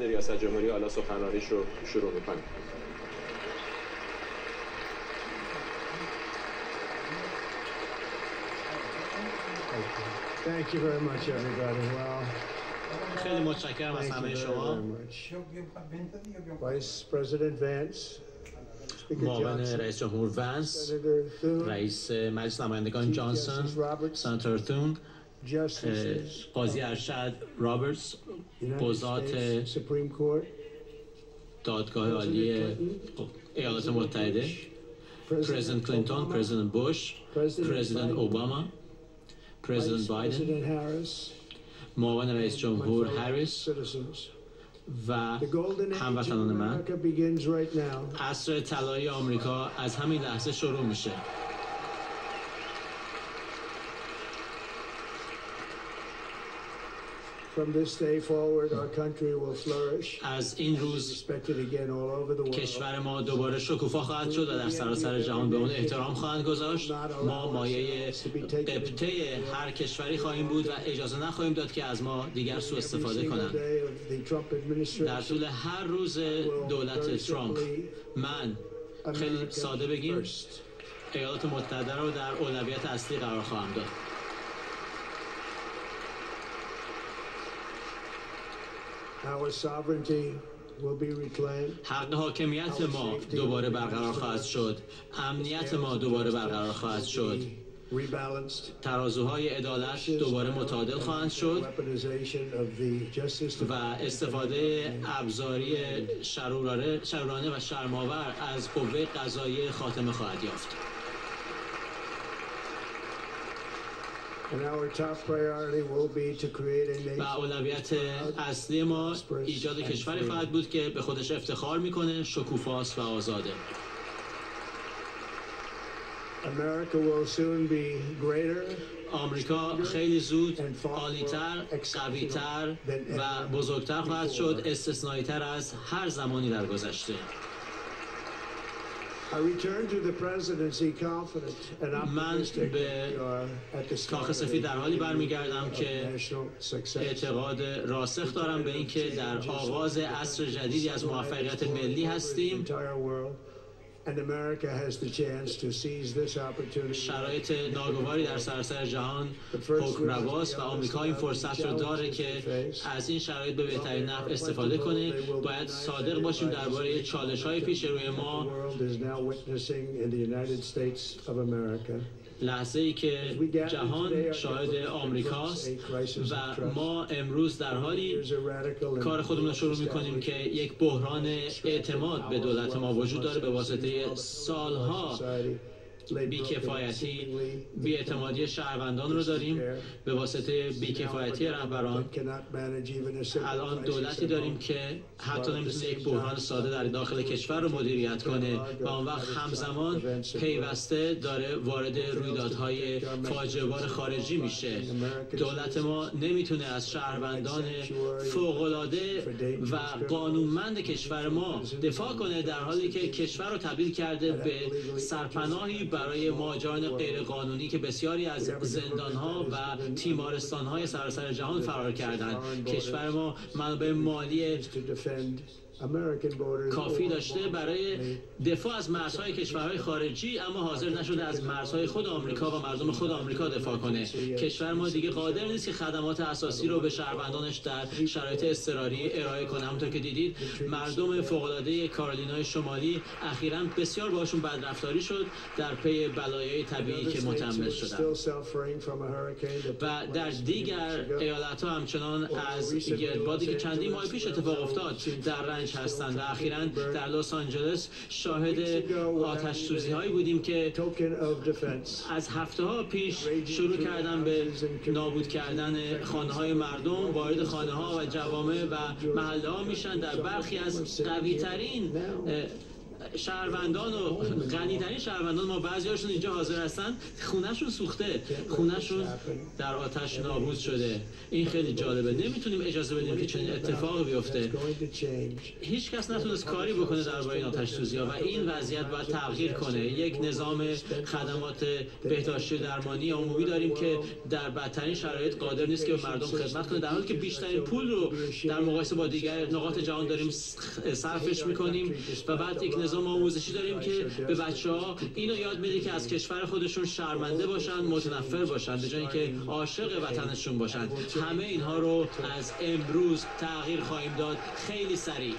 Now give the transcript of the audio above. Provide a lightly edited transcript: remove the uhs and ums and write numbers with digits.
ریاست جمهوری حالا سخنرانیش رو شروع می‌کنه. Thank you very much, everybody. Well, خیلی متشکرم از همه شما. Vice President Vance, Speaker معاون Johnson, رئیس جمهور ونس، Senator Thune, رئیس مجلس نمایندگان Chief جانسون، Justice Roberts, سناتور تون، Justices, قاضی ارشد رابرتس، United قضات States Supreme Court, دادگاه عالی ایالات متحده، پرزیدنت کلینتون، پرزیدنت بوش، پرزیدنت اوباما، پرزیدنت Vice بایدن، President Harris, معاون رئیس جمهور my fellow هریس citizens. و The golden age of هموطنان من. America begins right now. عصر طلایی آمریکا از همین لحظه شروع میشه. From this day forward, our country will flourish. از این روز Respected again all over the world. کشور ما دوباره شکوفا خواهد شد و در سراسر جهان به اون احترام خواهند گذاشت. ما مایه قبطه هر کشوری خواهیم بود و اجازه نخواهیم داد که از ما دیگر سوء استفاده کنند. در طول هر روز دولت ترامپ من خیلی ساده بگیم ایالات متحده رو در اولویت اصلی قرار خواهم داد. Our sovereignty will be reclaimed. حق حاکمیت ما دوباره برقرار خواهد شد. امنیت ما دوباره برقرار خواهد شد. Rebalanced. ترازوهای عدالت دوباره متعادل خواهند شد Weaponization of the justice و استفاده ابزاری شرورانه و شرم‌آور از قوه قضاییه خاتمه خواهد یافت. And our top priority will be to create a و nation. اولویت اصلی ما ایجاد کشوری خواهد بود که به خودش افتخار میکنه، شکوفاست و آزاده. America will soon be greater. آمریکا خیلی زود عالی‌تر، قوی‌تر و بزرگتر خواهد شد، استثنائی‌تر از هر زمانی در گذشته. I return to the presidency confident and من optimistic به we are at the کاخ start سفید در حالی of برمیگردم که national success. اعتقاد راسخ دارم به اینکه در آغاز عصر جدیدی از موفقیت ملی هستیم. And America has the chance to seize this opportunity. شرایط ناگواری در سراسر جهان حکم‌رواست و آمریکا این فرصت رو داره که از این شرایط به بهترین نحو استفاده کنه. باید صادق باشیم درباره چالش‌های پیش روی ما. The world is now witnessing in the United States of America. لحظه‌ای که جهان شاهد آمریکاست و ما امروز در حالی کار خودمون رو شروع می‌کنیم که یک بحران اعتماد به دولت ما وجود داره به واسطه سالها بی‌کفایتی، بی‌اعتمادی شهروندان رو داریم به واسطه بی‌کفایتی رهبران. الان دولتی داریم که حتی نمیتونه یک بحران ساده در داخل کشور رو مدیریت کنه و اون وقت همزمان پیوسته داره وارد رویدادهای فاجعه‌بار خارجی میشه. دولت ما نمیتونه از شهروندان فوق‌العاده و قانونمند کشور ما دفاع کنه در حالی که کشور رو تبدیل کرده به سرپناهی برای مهاجران غیرقانونی که بسیاری از زندان‌ها و تیمارستان‌های سراسر جهان فرار کردند. کشور ما منابع مالی کافی داشته برای دفاع از مرزهای کشورهای خارجی، اما حاضر نشده از مرزهای خود آمریکا و مردم خود آمریکا دفاع کنه. کشور ما دیگه قادر نیست که خدمات اساسی رو به شهروندانش در شرایط اضطراری ارائه کنه. همونطور که دیدید مردم فوق‌العاده کارولینای شمالی اخیراً بسیار باشون بدرفتاری شد در پی بلایای طبیعی که متحمل شدند. و در دیگر ایالت‌ها همچنان از گردبادی که چندین ماه پیش اتفاق افتاد در رنج هستند و اخیراً در لس آنجلس شاهد آتش سوزی هایی بودیم که از هفته ها پیش شروع کردن به نابود کردن خانه های مردم، وارد خانه ها و جوامع و محله ها میشن. در برخی از قوی ترین شهروندان و غنی‌ترین شهروندان ما بعضی‌هاشون اینجا حاضر هستن خونه‌شون سوخته، خونه‌شون در آتش نابود شده. این خیلی جالبه. نمیتونیم اجازه بدیم که چنین اتفاقی بیفته. هیچ کس نتونست کاری بکنه درباره این آتش سوزی‌ها و این وضعیت باید تغییر کنه. یک نظام خدمات بهداشتی درمانی عمومی داریم که در بدترین شرایط قادر نیست که به مردم خدمت کنه، در حالی که بیشترین پول رو در مقایسه با دیگر نقاط جهان داریم صرفش میکنیم. و بعد یک نظام آموزشی داریم که به بچه‌ها اینو یاد میده که از کشور خودشون شرمنده باشن، متنفر باشن، به جای اینکه عاشق وطنشون باشن. همه اینها رو از امروز تغییر خواهیم داد خیلی سریع.